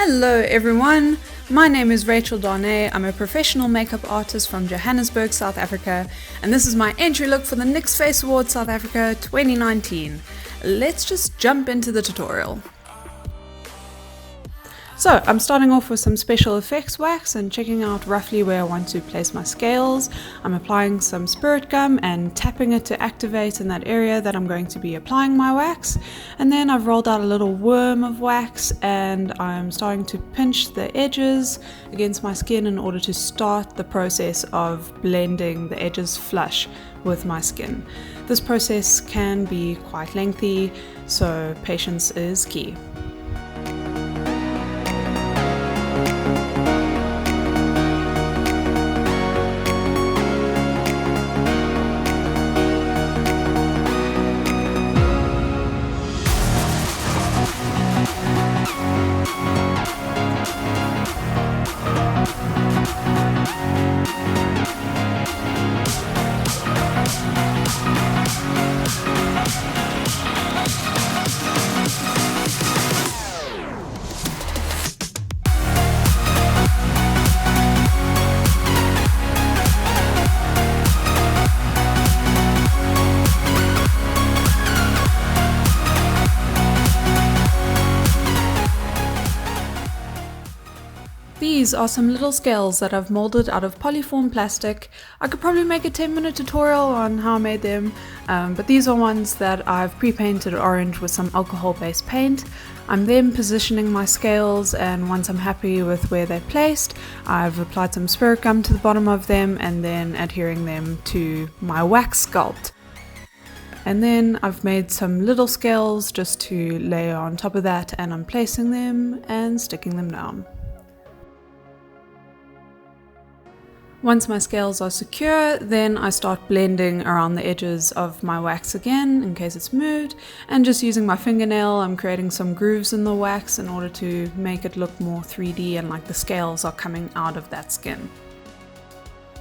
Hello everyone, my name is Rachel Darnay. I'm a professional makeup artist from Johannesburg, South Africa, and this is my entry look for the NYX Face Awards South Africa 2019. Let's just jump into the tutorial. So I'm starting off with some special effects wax and checking out roughly where I want to place my scales. I'm applying some spirit gum and tapping it to activate in that area that I'm going to be applying my wax. And then I've rolled out a little worm of wax and I'm starting to pinch the edges against my skin in order to start the process of blending the edges flush with my skin. This process can be quite lengthy, so patience is key. These are some little scales that I've molded out of polyform plastic. I could probably make a 10-minute tutorial on how I made them, but these are ones that I've pre-painted orange with some alcohol-based paint. I'm then positioning my scales, and once I'm happy with where they're placed, I've applied some spirit gum to the bottom of them and then adhering them to my wax sculpt. And then I've made some little scales just to layer on top of that, and I'm placing them and sticking them down. Once my scales are secure, then I start blending around the edges of my wax again in case it's moved, and just using my fingernail I'm creating some grooves in the wax in order to make it look more 3D and like the scales are coming out of that skin.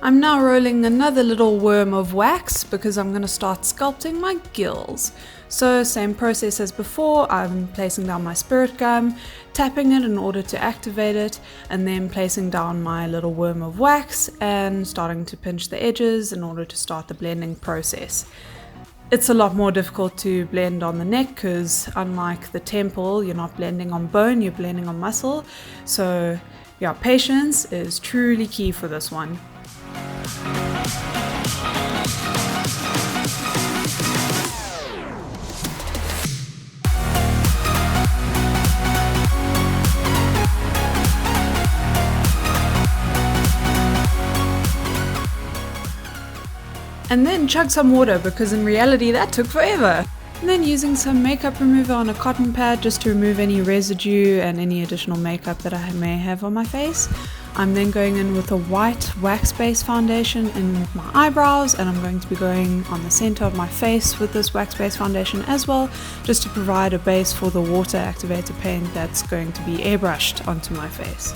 I'm now rolling another little worm of wax because I'm going to start sculpting my gills. So same process as before, I'm placing down my spirit gum, tapping it in order to activate it, and then placing down my little worm of wax and starting to pinch the edges in order to start the blending process. It's a lot more difficult to blend on the neck because unlike the temple, you're not blending on bone, you're blending on muscle. So yeah, patience is truly key for this one. And then chug some water because in reality that took forever. And then using some makeup remover on a cotton pad just to remove any residue and any additional makeup that I may have on my face. I'm then going in with a white wax-based foundation in my eyebrows, and I'm going to be going on the center of my face with this wax-based foundation as well, just to provide a base for the water activator paint that's going to be airbrushed onto my face.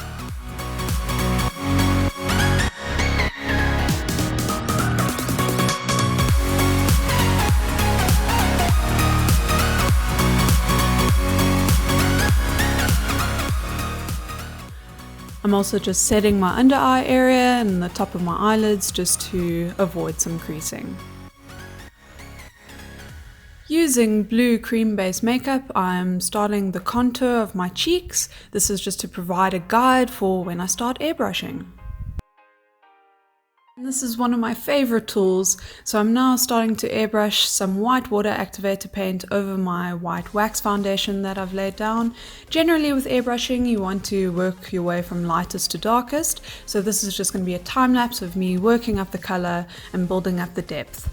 I'm also just setting my under eye area and the top of my eyelids just to avoid some creasing. Using blue cream-based makeup, I'm starting the contour of my cheeks. This is just to provide a guide for when I start airbrushing. And this is one of my favorite tools, so I'm now starting to airbrush some white water activator paint over my white wax foundation that I've laid down. Generally with airbrushing you want to work your way from lightest to darkest, so this is just going to be a time lapse of me working up the color and building up the depth.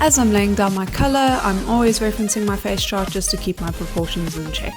As I'm laying down my colour, I'm always referencing my face chart just to keep my proportions in check.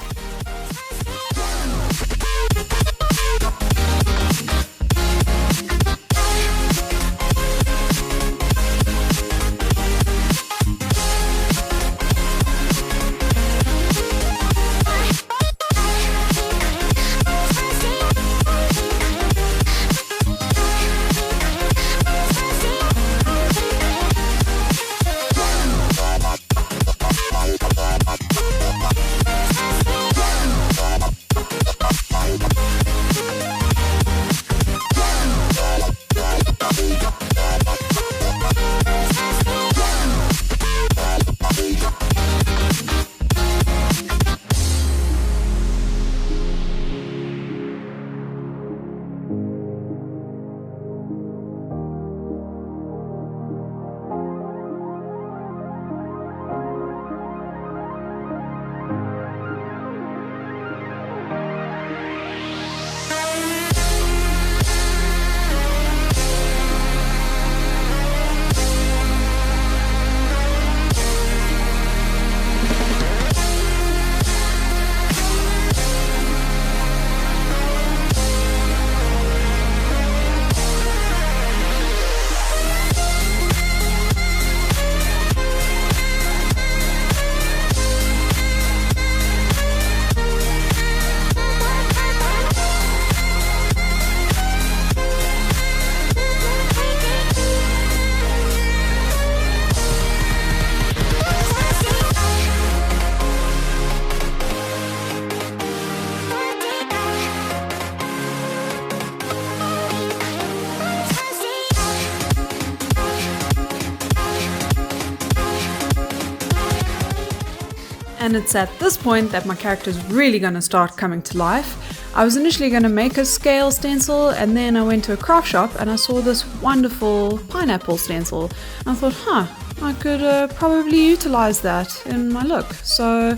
And it's at this point that my character is really going to start coming to life. I was initially going to make a scale stencil, and then I went to a craft shop and I saw this wonderful pineapple stencil. And I thought, I could probably utilize that in my look. So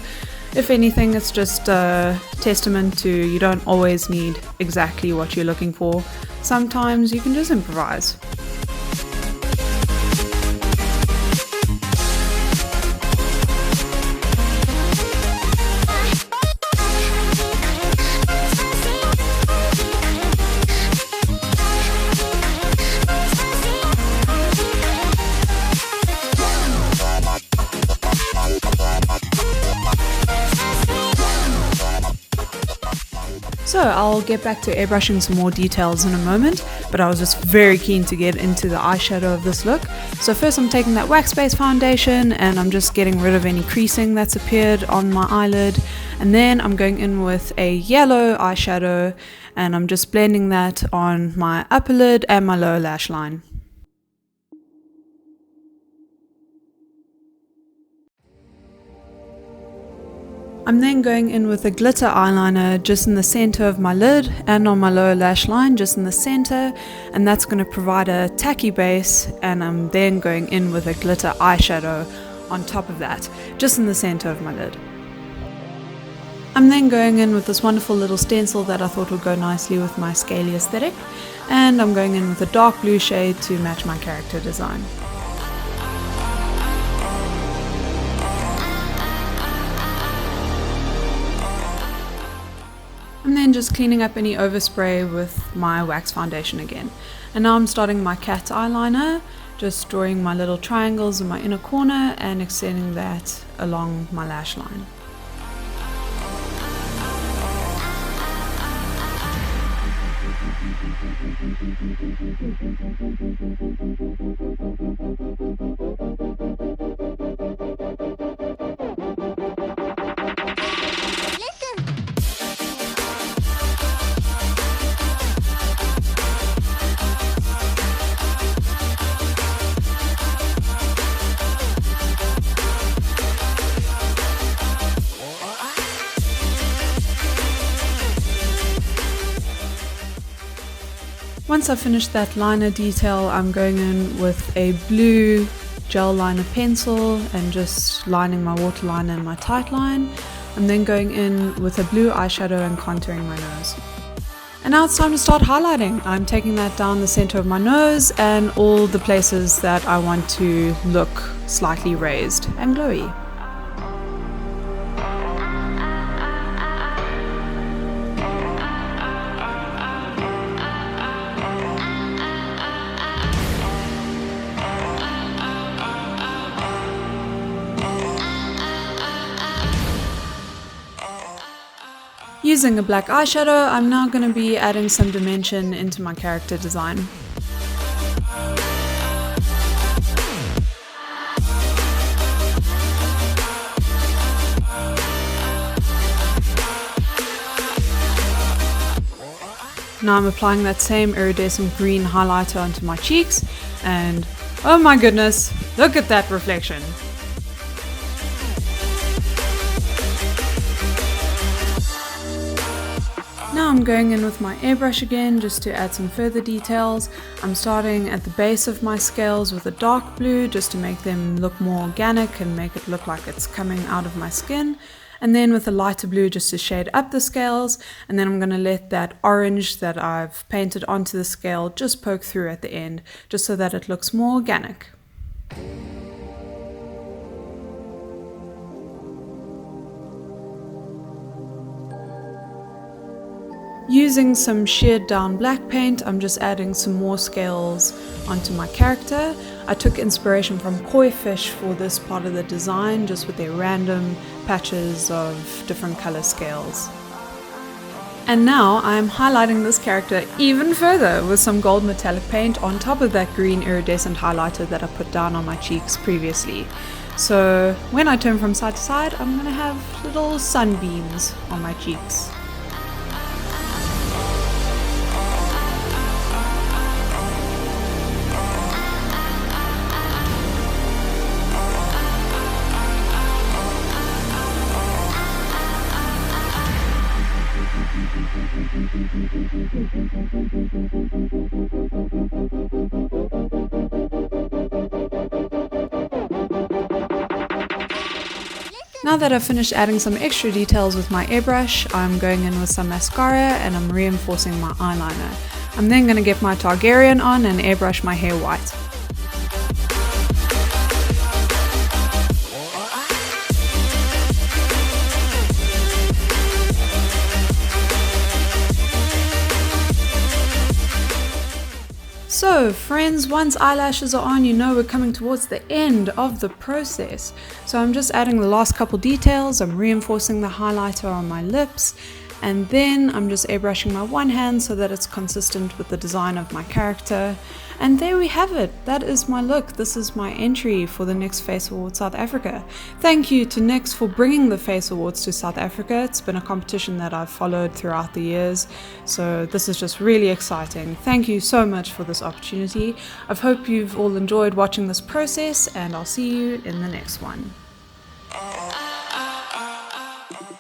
if anything, it's just a testament to you don't always need exactly what you're looking for. Sometimes you can just improvise. So I'll get back to airbrushing some more details in a moment, but I was just very keen to get into the eyeshadow of this look. So first I'm taking that wax-based foundation and I'm just getting rid of any creasing that's appeared on my eyelid. And then I'm going in with a yellow eyeshadow and I'm just blending that on my upper lid and my lower lash line. I'm then going in with a glitter eyeliner just in the center of my lid and on my lower lash line just in the center, and that's going to provide a tacky base, and I'm then going in with a glitter eyeshadow on top of that just in the center of my lid. I'm then going in with this wonderful little stencil that I thought would go nicely with my scaly aesthetic, and I'm going in with a dark blue shade to match my character design. I'm then just cleaning up any overspray with my wax foundation again. And now I'm starting my cat eyeliner, just drawing my little triangles in my inner corner and extending that along my lash line. Once I've finished that liner detail, I'm going in with a blue gel liner pencil and just lining my waterline and my tight line. I'm then going in with a blue eyeshadow and contouring my nose. And now it's time to start highlighting. I'm taking that down the center of my nose and all the places that I want to look slightly raised and glowy. Using a black eyeshadow, I'm now going to be adding some dimension into my character design. Now I'm applying that same iridescent green highlighter onto my cheeks, and oh my goodness, look at that reflection! Now I'm going in with my airbrush again just to add some further details. I'm starting at the base of my scales with a dark blue just to make them look more organic and make it look like it's coming out of my skin. And then with a lighter blue just to shade up the scales. And then I'm going to let that orange that I've painted onto the scale just poke through at the end, just so that it looks more organic. Using some sheared down black paint, I'm just adding some more scales onto my character. I took inspiration from koi fish for this part of the design, just with their random patches of different color scales. And now I'm highlighting this character even further with some gold metallic paint on top of that green iridescent highlighter that I put down on my cheeks previously. So when I turn from side to side, I'm going to have little sunbeams on my cheeks. Now that I've finished adding some extra details with my airbrush, I'm going in with some mascara and I'm reinforcing my eyeliner. I'm then going to get my Targaryen on and airbrush my hair white. So friends, once eyelashes are on, you know we're coming towards the end of the process. So I'm just adding the last couple details, I'm reinforcing the highlighter on my lips, and then I'm just airbrushing my one hand so that it's consistent with the design of my character. And there we have it. That is my look. This is my entry for the NYX Face Awards South Africa. Thank you to NYX for bringing the Face Awards to South Africa. It's been a competition that I've followed throughout the years, so this is just really exciting. Thank you so much for this opportunity. I hope you've all enjoyed watching this process, and I'll see you in the next one.